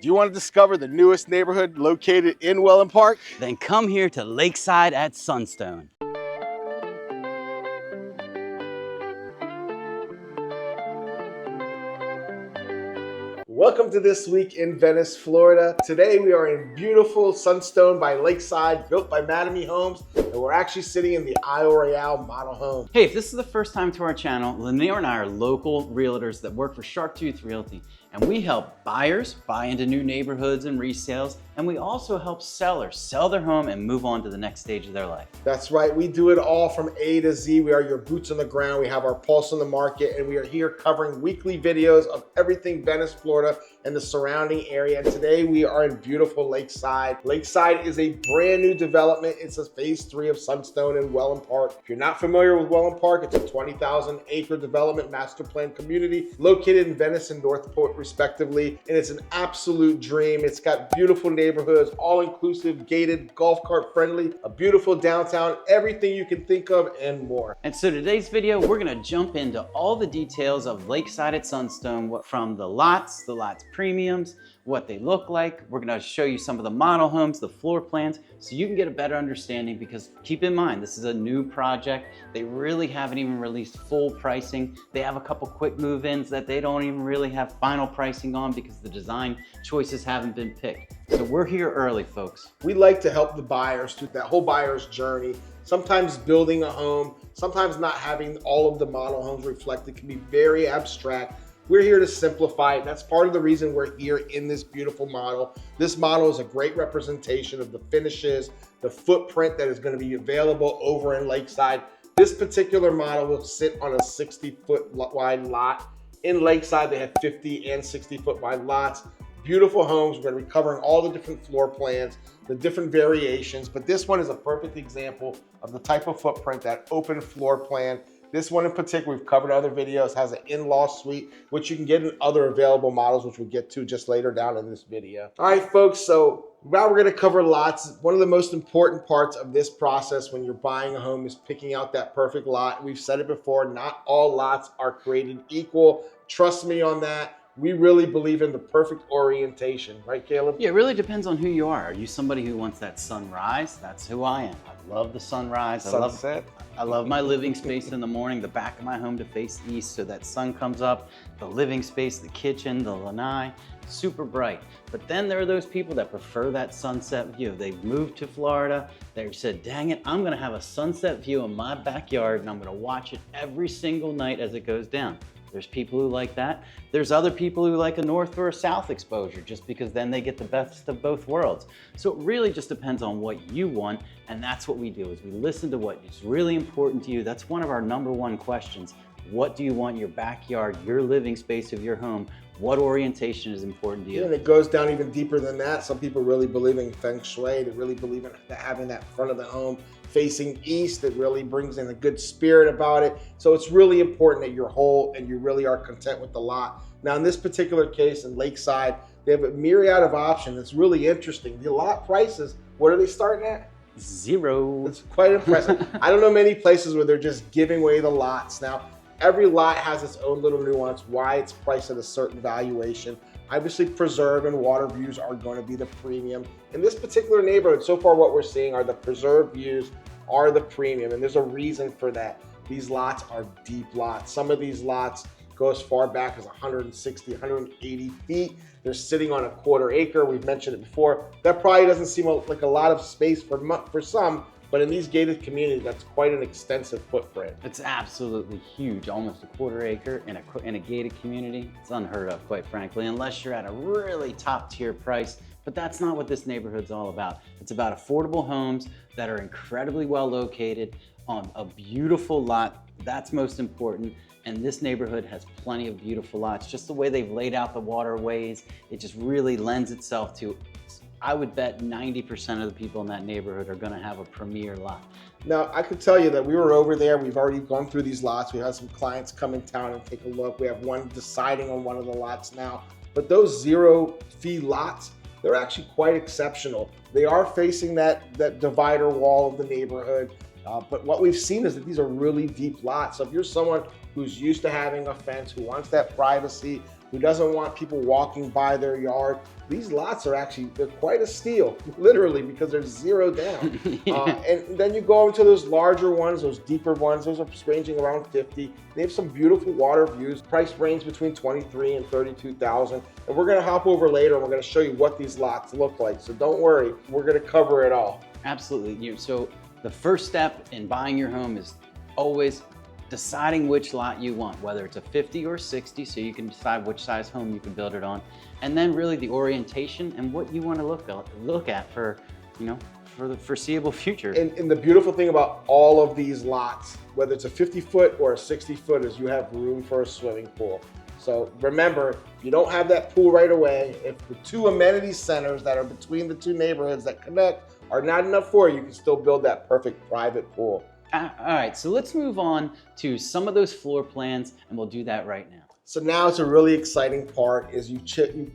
Do you want to discover the newest neighborhood located in Wellen Park? Then come here to Lakeside at Sunstone. Welcome to This Week in Venice, Florida. Today we are in beautiful Sunstone by Lakeside, built by Mattamy Homes, and we're actually sitting in the Isle Royale model home. Hey, if this is the first time to our channel, Lanir and I are local realtors that work for Sharktooth Realty, and we help buyers buy into new neighborhoods and resales, and we also help sellers sell their home and move on to the next stage of their life. That's right, we do it all from A to Z. We are your boots on the ground. We have our pulse on the market, and we are here covering weekly videos of everything Venice, Florida, and the surrounding area. And today we are in beautiful Lakeside. Lakeside is a brand new development. It's a phase 3 of Sunstone in Wellen Park. If you're not familiar with Wellen Park, it's a 20,000 acre development master plan community located in Venice and Northport respectively. And it's an absolute dream. It's got beautiful neighborhoods, all inclusive, gated, golf cart friendly, a beautiful downtown, everything you can think of and more. And so today's video, we're gonna jump into all the details of Lakeside at Sunstone, from the lots premiums, what they look like. We're gonna show you some of the model homes, the floor plans, so you can get a better understanding, because keep in mind, this is a new project. They really haven't even released full pricing. They have a couple quick move-ins that they don't even really have final pricing on because the design choices haven't been picked. So we're here early, folks. We like to help the buyers through that whole buyer's journey. Sometimes building a home, sometimes not having all of the model homes reflected can be very abstract. We're here to simplify it. That's part of the reason we're here in this beautiful model. This model is a great representation of the finishes, the footprint that is going to be available over in Lakeside. This particular model will sit on a 60-foot wide lot. In Lakeside, they have 50 and 60-foot wide lots. Beautiful homes. We're going to be covering all the different floor plans, the different variations, but this one is a perfect example of the type of footprint, that open floor plan. This one in particular, we've covered other videos, has an in-law suite, which you can get in other available models, which we'll get to just later down in this video. All right, folks, so now we're gonna cover lots. One of the most important parts of this process when you're buying a home is picking out that perfect lot. We've said it before, not all lots are created equal. Trust me on that. We really believe in the perfect orientation, right, Caleb? Yeah, it really depends on who you are. Are you somebody who wants that sunrise? That's who I am. I love the sunrise. Sunset. I love my living space in the morning, the back of my home to face east so that sun comes up, the living space, the kitchen, the lanai, super bright. But then there are those people that prefer that sunset view. They've moved to Florida. They said, dang it, I'm gonna have a sunset view in my backyard and I'm gonna watch it every single night as it goes down. There's people who like that. There's other people who like a north or a south exposure, just because then they get the best of both worlds. So it really just depends on what you want, and that's what we do, is we listen to what is really important to you. That's one of our #1 questions. What do you want in your backyard, your living space of your home? What orientation is important to you? Yeah, and it goes down even deeper than that. Some people really believe in feng shui. They really believe in having that front of the home facing east. It really brings in a good spirit about it. So it's really important that you're whole and you really are content with the lot. Now, in this particular case in Lakeside, they have a myriad of options. It's really interesting. The lot prices, what are they starting at? 0. It's quite impressive. I don't know many places where they're just giving away the lots. Now, every lot has its own little nuance, why it's priced at a certain valuation. Obviously, preserve and water views are going to be the premium. In this particular neighborhood, so far what we're seeing are the preserve views are the premium, and there's a reason for that. These lots are deep lots. Some of these lots go as far back as 160, 180 feet. They're sitting on a 1/4 acre. We've mentioned it before. That probably doesn't seem like a lot of space for some, but in these gated communities, that's quite an extensive footprint. It's absolutely huge, almost a 1/4 acre in a gated community. It's unheard of, quite frankly, unless you're at a really top tier price. But that's not what this neighborhood's all about. It's about affordable homes that are incredibly well located on a beautiful lot. That's most important. And this neighborhood has plenty of beautiful lots. Just the way they've laid out the waterways, it just really lends itself to, I would bet 90% of the people in that neighborhood are gonna have a premier lot. Now, I could tell you that we were over there. We've already gone through these lots. We had some clients come in town and take a look. We have one deciding on one of the lots now. But those 0 fee lots, they're actually quite exceptional. They are facing that divider wall of the neighborhood. But what we've seen is that these are really deep lots. So if you're someone who's used to having a fence, who wants that privacy, who doesn't want people walking by their yard, these lots are actually, they're quite a steal, literally, because they're zero down. Yeah. And then you go into those larger ones, those deeper ones, those are ranging around 50. They have some beautiful water views. Price range between 23 and 32,000. And we're gonna hop over later and we're gonna show you what these lots look like. So don't worry, we're gonna cover it all. Absolutely. So the first step in buying your home is always deciding which lot you want, whether it's a 50 or 60, so you can decide which size home you can build it on. And then really the orientation and what you want to look at for, for the foreseeable future. And the beautiful thing about all of these lots, whether it's a 50-foot or a 60-foot, is you have room for a swimming pool. So remember, you don't have that pool right away. If the two amenity centers that are between the two neighborhoods that connect are not enough for you, you can still build that perfect private pool. All right, so let's move on to some of those floor plans, and we'll do that right now. So now it's a really exciting part is you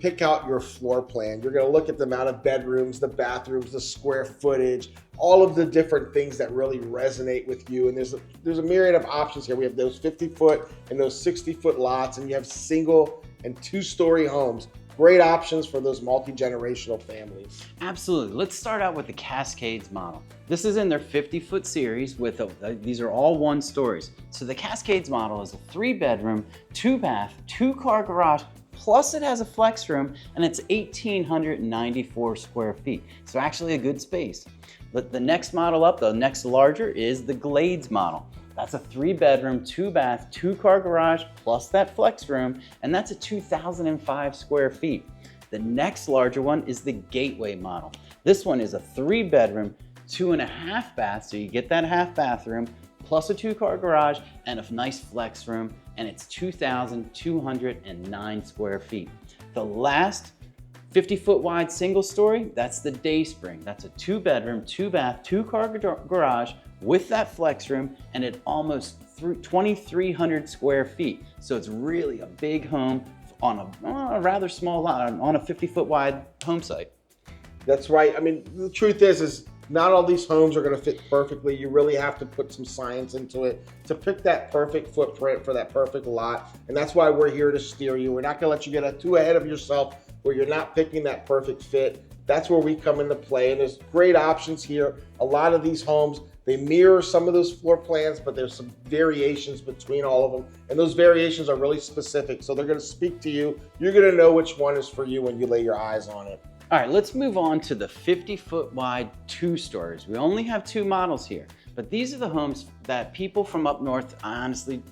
pick out your floor plan. You're gonna look at the amount of bedrooms, the bathrooms, the square footage, all of the different things that really resonate with you. And there's a myriad of options here. We have those 50-foot and those 60-foot lots, and you have single and 2-story homes. Great options for those multi-generational families. Absolutely. Let's start out with the Cascades model. This is in their 50-foot series with these are all 1 stories. So the Cascades model is a 3-bedroom, 2-bath, 2-car garage, plus it has a flex room, and it's 1,894 square feet. So actually a good space. But the next model up, the next larger, is the Glades model. That's a 3-bedroom, 2-bath, 2-car garage, plus that flex room, and that's a 2,005 square feet. The next larger one is the Gateway model. This one is a 3-bedroom, 2.5 bath, so you get that half bathroom, plus a 2-car garage and a nice flex room, and it's 2,209 square feet. The last 50-foot wide single story, that's the Dayspring. That's a 2-bedroom, 2-bath, 2-car garage with that flex room, and it almost 2,300 square feet. So it's really a big home on a rather small lot, on a 50-foot wide home site. That's right. I mean, the truth is not all these homes are going to fit perfectly. You really have to put some science into it to pick that perfect footprint for that perfect lot. And that's why we're here to steer you. We're not going to let you get too ahead of yourself where you're not picking that perfect fit. That's where we come into play. And there's great options here. A lot of these homes, they mirror some of those floor plans, but there's some variations between all of them. And those variations are really specific. So they're going to speak to you. You're going to know which one is for you when you lay your eyes on it. All right, let's move on to the 50-foot wide 2-stories. We only have 2 models here, but these are the homes that people from up north, honestly,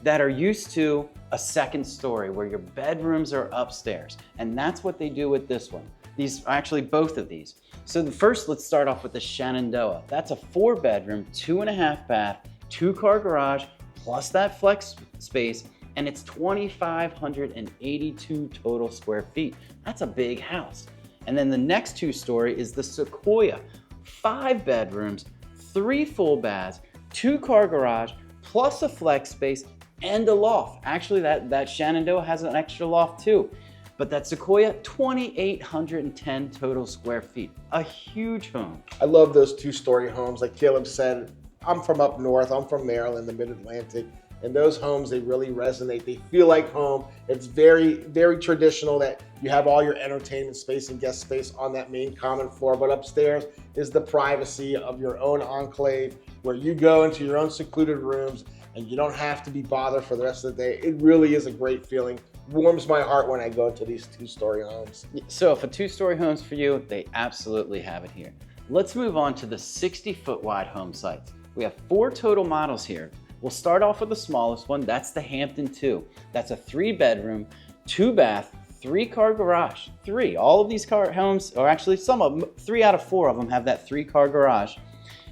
that are used to a 2nd story where your bedrooms are upstairs. And that's what they do with this one. These are actually both of these. So first, let's start off with the Shenandoah. That's a 4-bedroom, 2.5 bath, 2-car garage, plus that flex space, and it's 2,582 total square feet. That's a big house. And then the next 2-story is the Sequoia, 5 bedrooms, 3 full baths, 2-car garage, plus a flex space and a loft. Actually, that Shenandoah has an extra loft too. But that Sequoia, 2,810 total square feet. A huge home. I love those 2-story homes. Like Caleb said, I'm from up north. I'm from Maryland, the Mid-Atlantic. And those homes, they really resonate. They feel like home. It's very, very traditional that you have all your entertainment space and guest space on that main common floor. But upstairs is the privacy of your own enclave where you go into your own secluded rooms and you don't have to be bothered for the rest of the day. It really is a great feeling. Warms my heart when I go into these 2-story homes. So if a 2-story home's for you, they absolutely have it here. Let's move on to the 60-foot wide home sites. We have 4 total models here. We'll start off with the smallest one. That's the Hampton 2. That's a 3-bedroom, 2-bath, 3-car garage. 3. All of these homes, or actually some of them, 3 out of 4 of them have that 3-car garage.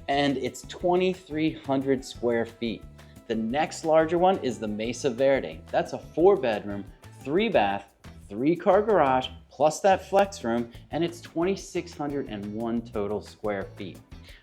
And it's 2,300 square feet. The next larger one is the Mesa Verde. That's a 4-bedroom, 3-bath, 3-car garage, plus that flex room, and it's 2,601 total square feet.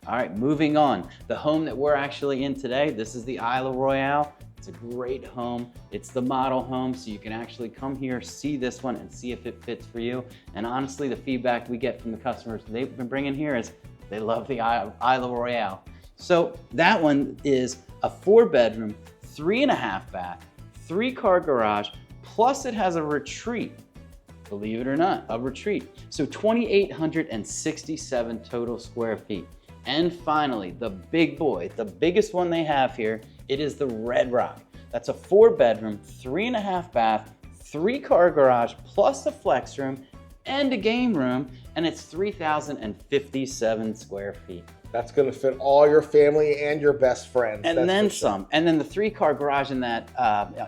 All right, moving on. The home that we're actually in today, this is the Isla Royale. It's a great home. It's the model home, so you can actually come here, see this one, and see if it fits for you. And honestly, the feedback we get from the customers they've been bringing here is they love the Isla Royale. So that one is a 4-bedroom, 3.5 bath, 3-car garage, plus it has a retreat. believe it or not, a retreat. So 2,867 total square feet. And finally, the big boy, the biggest one they have here, it is the Red Rock. That's a 4-bedroom, 3.5 bath, 3-car garage, plus a flex room and a game room, and it's 3,057 square feet. That's going to fit all your family and your best friends. And then some. And then the 3-car garage in that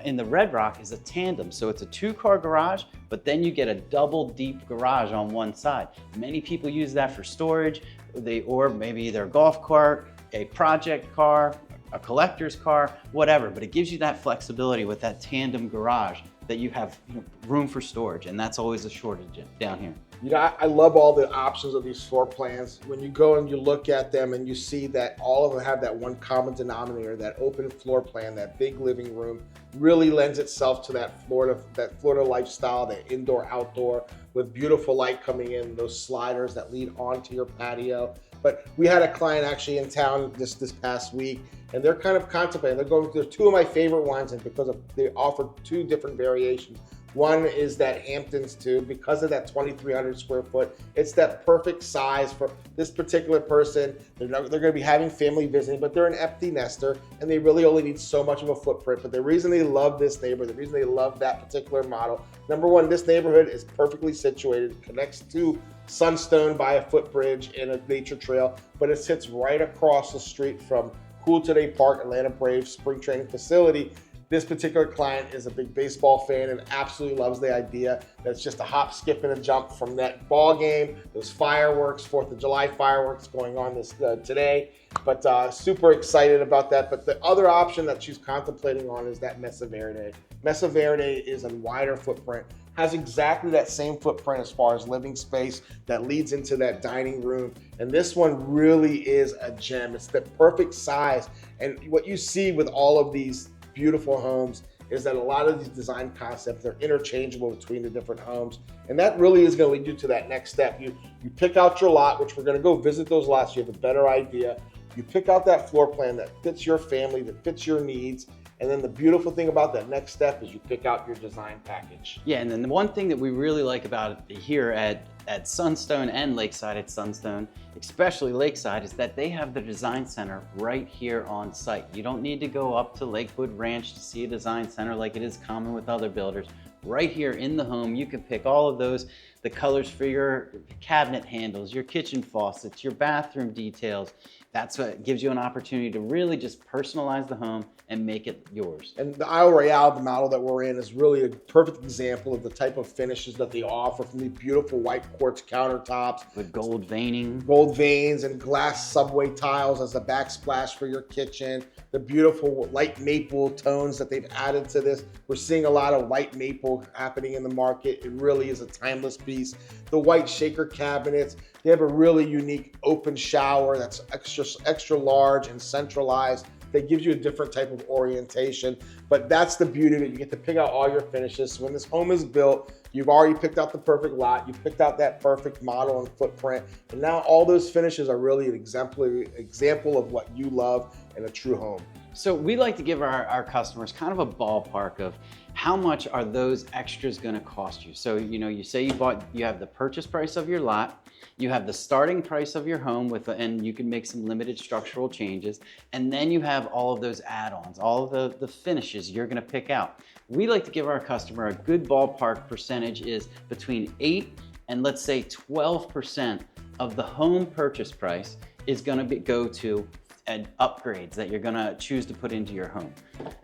in the Red Rock is a tandem. So it's a 2-car garage, but then you get a double deep garage on one side. Many people use that for storage, or maybe their golf cart, a project car, a collector's car, whatever. But it gives you that flexibility with that tandem garage that you have room for storage, and that's always a shortage down here. You know, I love all the options of these floor plans. When you go and you look at them and you see that all of them have that one common denominator, that open floor plan, that big living room, really lends itself to that Florida lifestyle, that indoor outdoor with beautiful light coming in, those sliders that lead onto your patio. But we had a client actually in town this past week, and they're kind of contemplating. They're 2 of my favorite ones, and they offer 2 different variations. One is that Hamptons 2, because of that 2,300 square foot, it's that perfect size for this particular person. They're going to be having family visiting, but they're an empty nester, and they really only need so much of a footprint. But the reason they love this neighborhood, the reason they love that particular model, number one, this neighborhood is perfectly situated. It connects to Sunstone by a footbridge and a nature trail, but it sits right across the street from Cool Today Park, Atlanta Braves spring training facility. This particular client is a big baseball fan and absolutely loves the idea that it's just a hop, skip, and a jump from that ball game, those fireworks, 4th of July fireworks going on today. But super excited about that. But the other option that she's contemplating on is that Mesa Verde. Mesa Verde is a wider footprint, has exactly that same footprint as far as living space that leads into that dining room. And this one really is a gem. It's the perfect size. And what you see with all of these beautiful homes is that a lot of these design concepts are interchangeable between the different homes, and that really is going to lead you to that next step. You pick out your lot, which we're going to go visit those lots. You have a better idea. You pick out that floor plan that fits your family, that fits your needs, and then the beautiful thing about that next step is you pick out your design package. Yeah, and then the one thing that we really like about it here at Sunstone and Lakeside at Sunstone, especially Lakeside, is that they have the design center right here on site. You don't need to go up to Lakewood Ranch to see a design center like it is common with other builders. Right here in the home, you can pick all of those, the colors for your cabinet handles, your kitchen faucets, your bathroom details. That's what gives you an opportunity to really just personalize the home and make it yours. And the Isle Royale, the model that we're in, is really a perfect example of the type of finishes that they offer, from the beautiful white quartz countertops with gold veining, gold veins, and glass subway tiles as a backsplash for your kitchen. The beautiful light maple tones that they've added to this. We're seeing a lot of light maple happening in the market. It really is a timeless piece. The white shaker cabinets. They have a really unique open shower that's extra large and centralized. That gives you a different type of orientation. But that's the beauty of it. You get to pick out all your finishes. So when this home is built, you've already picked out the perfect lot. You picked out that perfect model and footprint. And now all those finishes are really an example of what you love in a true home. So we like to give our customers kind of a ballpark of how much are those extras going to cost you. So, you say you have the purchase price of your lot, you have the starting price of your home and you can make some limited structural changes. And then you have all of those add-ons, all of the finishes you're going to pick out. We like to give our customer a good ballpark percentage is between 8 and let's say 12% of the home purchase price is going to go to and upgrades that you're gonna choose to put into your home.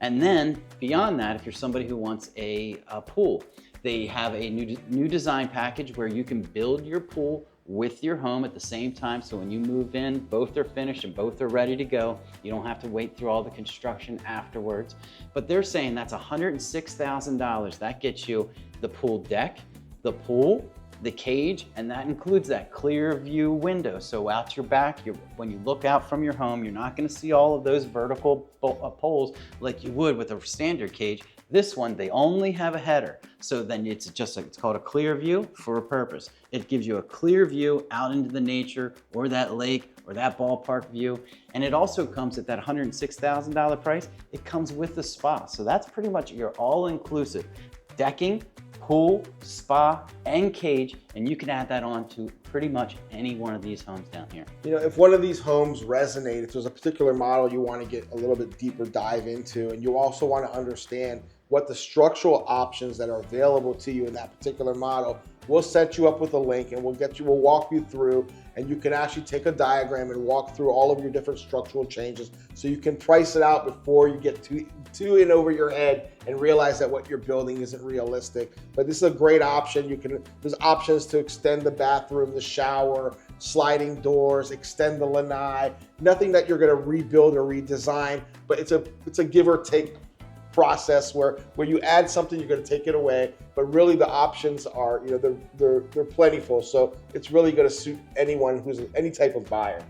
And then beyond that, if you're somebody who wants a pool, they have a new design package where you can build your pool with your home at the same time. So when you move in, both are finished and both are ready to go. You don't have to wait through all the construction afterwards. But they're saying that's $106,000. That gets you the pool deck, the pool, the cage, and that includes that clear view window. So out your back, when you look out from your home, you're not gonna see all of those vertical poles like you would with a standard cage. This one, they only have a header. So then it's called a clear view for a purpose. It gives you a clear view out into the nature or that lake or that ballpark view. And it also comes at that $106,000 price. It comes with the spa. So that's pretty much your all-inclusive decking, pool, spa, and cage, and you can add that on to pretty much any one of these homes down here. You know, if one of these homes resonate, if there's a particular model you want to get a little bit deeper dive into, and you also want to understand what the structural options that are available to you in that particular model, we'll set you up with a link and we'll walk you through, and you can actually take a diagram and walk through all of your different structural changes so you can price it out before you get too in over your head and realize that what you're building isn't realistic. But this is a great option. There's options to extend the bathroom, the shower, sliding doors, extend the lanai. Nothing that you're going to rebuild or redesign, but it's a give or take process where you add something, you're going to take it away, but really the options are, you know, they're plentiful. So it's really going to suit anyone who's any type of buyer.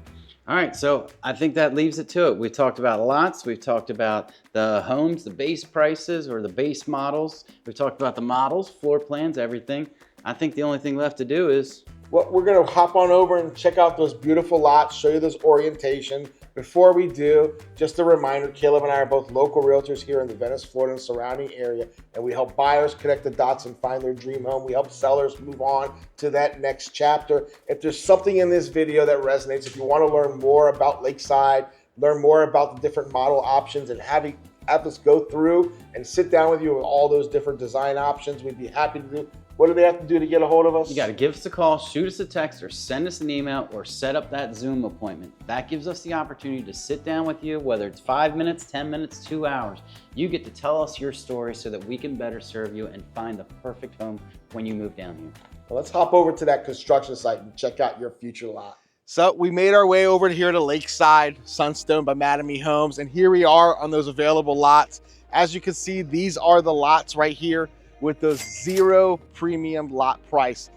All right, so I think that leaves it to it. We've talked about lots, we've talked about the homes, the base prices or the base models. We've talked about the models, floor plans, everything. I think the only thing left to do is, well, we're going to hop on over and check out those beautiful lots, show you this orientation. Before we do, just a reminder, Caleb and I are both local realtors here in the Venice, Florida and surrounding area, and we help buyers connect the dots and find their dream home. We help sellers move on to that next chapter. If there's something in this video that resonates, if you want to learn more about Lakeside, learn more about the different model options, and have us go through and sit down with you with all those different design options, we'd be happy to do. What do they have to do to get a hold of us? You got to give us a call, shoot us a text, or send us an email, or set up that Zoom appointment. That gives us the opportunity to sit down with you, whether it's 5 minutes, 10 minutes, 2 hours. You get to tell us your story so that we can better serve you and find the perfect home when you move down here. Well, let's hop over to that construction site and check out your future lot. So we made our way over here to Lakeside, Sunstone by Madame Homes, and here we are on those available lots. As you can see, these are the lots right here with those 0 premium lot price.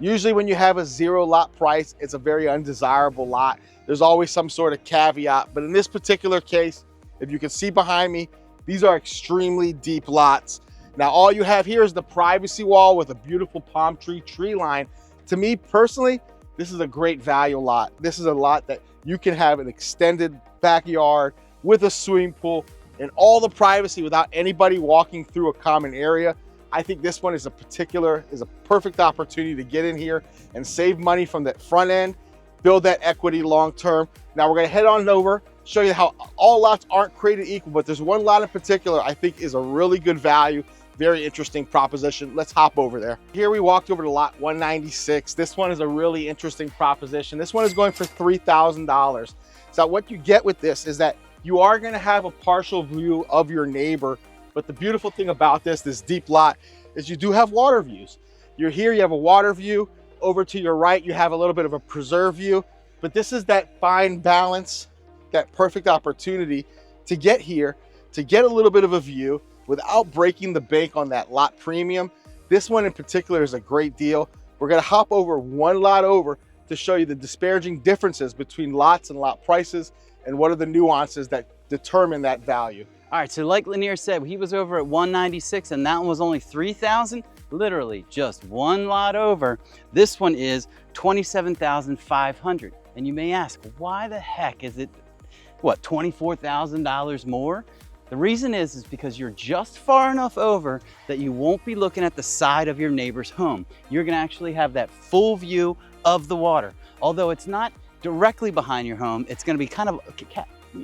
Usually when you have a 0 lot price, it's a very undesirable lot. There's always some sort of caveat, but in this particular case, if you can see behind me, these are extremely deep lots. Now all you have here is the privacy wall with a beautiful palm tree line. To me personally, this is a great value lot. This is a lot that you can have an extended backyard with a swimming pool and all the privacy without anybody walking through a common area. I think this one is a perfect opportunity to get in here and save money from that front end, build that equity long term. Now we're gonna head on over, show you how all lots aren't created equal, but there's one lot in particular I think is a really good value, very interesting proposition. Let's hop over there. Here we walked over to lot 196. This one is a really interesting proposition. This one is going for $3,000. So what you get with this is that you are gonna have a partial view of your neighbor. But the beautiful thing about this deep lot is you do have water views. You're here, you have a water view. Over to your right, you have a little bit of a preserve view. But this is that fine balance, that perfect opportunity to get here, to get a little bit of a view without breaking the bank on that lot premium. This one in particular is a great deal. We're gonna hop over one lot over to show you the disparaging differences between lots and lot prices and what are the nuances that determine that value. All right, so like Lanir said, he was over at 196 and that one was only 3,000, literally just one lot over. This one is 27,500. And you may ask, why the heck is it, what, $24,000 more? The reason is because you're just far enough over that you won't be looking at the side of your neighbor's home. You're gonna actually have that full view of the water. Although it's not directly behind your home, it's gonna be kind of,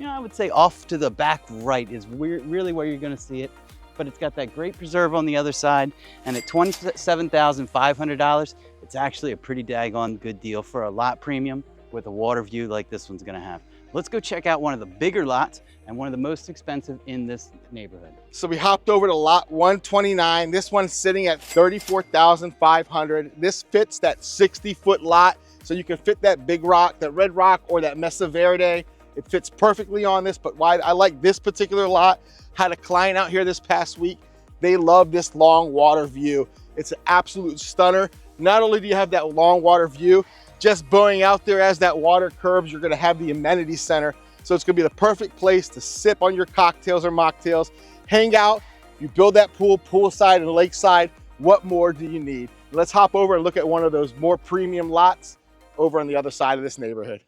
I would say off to the back right is really where you're gonna see it. But it's got that great preserve on the other side. And at $27,500, it's actually a pretty daggone good deal for a lot premium with a water view like this one's gonna have. Let's go check out one of the bigger lots and one of the most expensive in this neighborhood. So we hopped over to lot 129. This one's sitting at $34,500. This fits that 60-foot lot. So you can fit that big rock, that red rock, or that Mesa Verde. It fits perfectly on this, but why I like this particular lot, had a client out here this past week. They love this long water view. It's an absolute stunner. Not only do you have that long water view, just bowing out there as that water curves, you're gonna have the amenity center. So it's gonna be the perfect place to sip on your cocktails or mocktails, hang out, you build that poolside and lakeside. What more do you need? Let's hop over and look at one of those more premium lots over on the other side of this neighborhood.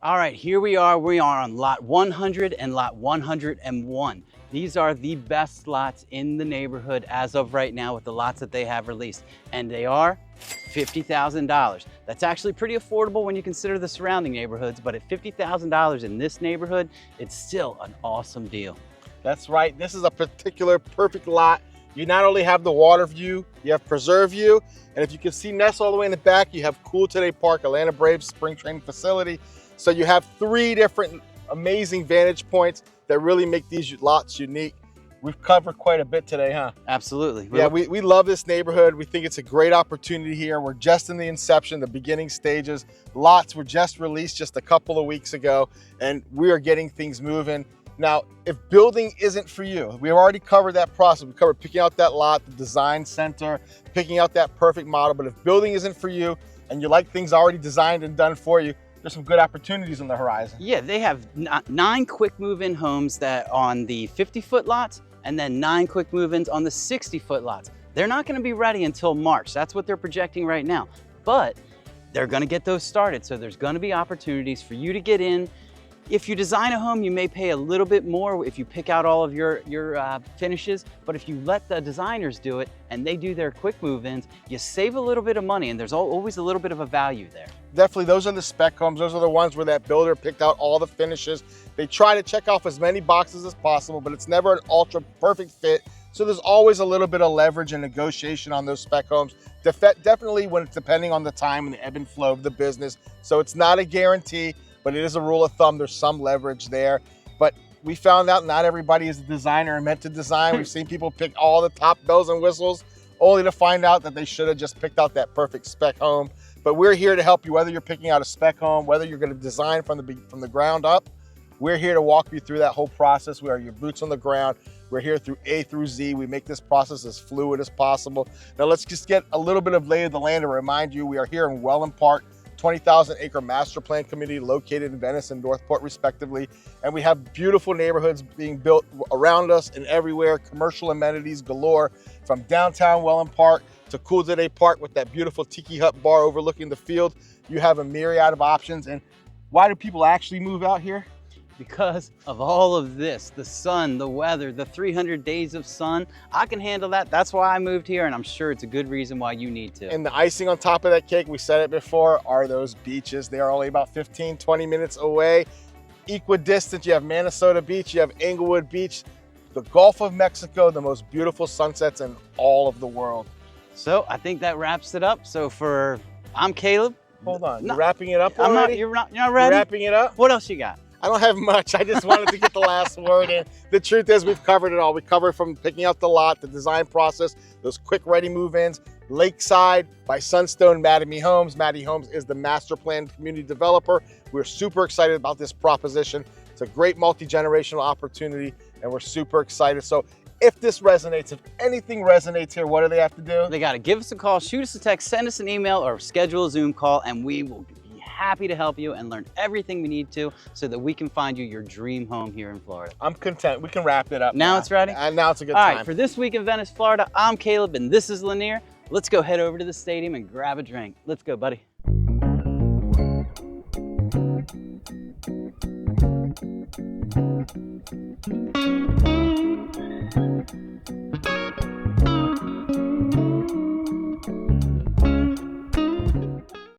All right, here we are. We are on lot 100 and lot 101. These are the best lots in the neighborhood as of right now with the lots that they have released. And they are $50,000. That's actually pretty affordable when you consider the surrounding neighborhoods, but at $50,000 in this neighborhood, it's still an awesome deal. That's right. This is a particular perfect lot. You not only have the water view, you have preserve view, and if you can see Ness all the way in the back, you have Cool Today Park, Atlanta Braves spring training facility. So you have 3 different amazing vantage points that really make these lots unique. We've covered quite a bit today, huh? Absolutely. Yeah, we love this neighborhood. We think it's a great opportunity here. We're just in the inception, the beginning stages. Lots were just released just a couple of weeks ago, and we are getting things moving. Now, if building isn't for you, we've already covered that process. We covered picking out that lot, the design center, picking out that perfect model. But if building isn't for you and you like things already designed and done for you, there's some good opportunities on the horizon. Yeah, they have 9 quick move-in homes that on the 50-foot lots, and then 9 quick move-ins on the 60-foot lots. They're not gonna be ready until March. That's what they're projecting right now. But they're gonna get those started. So there's gonna be opportunities for you to get in. If you design a home, you may pay a little bit more if you pick out all of your finishes, but if you let the designers do it and they do their quick move-ins, you save a little bit of money, and there's always a little bit of a value there. Definitely, those are the spec homes. Those are the ones where that builder picked out all the finishes. They try to check off as many boxes as possible, but it's never an ultra perfect fit. So there's always a little bit of leverage and negotiation on those spec homes. Definitely when it's depending on the time and the ebb and flow of the business. So it's not a guarantee, but it is a rule of thumb. There's some leverage there. But we found out not everybody is a designer and meant to design. We've seen people pick all the top bells and whistles, only to find out that they should have just picked out that perfect spec home. But we're here to help you, whether you're picking out a spec home, whether you're going to design from the ground up. We're here to walk you through that whole process. We are your boots on the ground. We're here through A through Z. We make this process as fluid as possible. Now let's just get a little bit of lay of the land to remind you we are here in Wellen Park, 20,000 acre master plan community located in Venice and Northport respectively. And we have beautiful neighborhoods being built around us and everywhere, commercial amenities galore, from downtown Wellen Park to Cool Today Park with that beautiful tiki hut bar overlooking the field. You have a myriad of options. And why do people actually move out here? Because of all of this, the sun, the weather, the 300 days of sun, I can handle that. That's why I moved here, and I'm sure it's a good reason why you need to. And the icing on top of that cake, we said it before, are those beaches. They are only about 15, 20 minutes away. Equidistant, you have Minnesota Beach, you have Englewood Beach, the Gulf of Mexico, the most beautiful sunsets in all of the world. So I think that wraps it up. So I'm Caleb. Hold on, you're wrapping it up I'm already? you're not ready? You're wrapping it up? What else you got? I don't have much. I just wanted to get the last word in. The truth is we've covered it all. We covered from picking out the lot, the design process, those quick ready move-ins, Lakeside by Sunstone, Maddie Homes. Maddie Homes is the master plan community developer. We're super excited about this proposition. It's a great multi-generational opportunity and we're super excited. So if this resonates, if anything resonates here, what do they have to do? They got to give us a call, shoot us a text, send us an email, or schedule a Zoom call, and we will be happy to help you and learn everything we need to so that we can find you your dream home here in Florida. I'm content. We can wrap it up. Now it's ready? And now it's a good All time. right, for this week in Venice, Florida, I'm Caleb and this is Lanir. Let's go head over to the stadium and grab a drink. Let's go, buddy.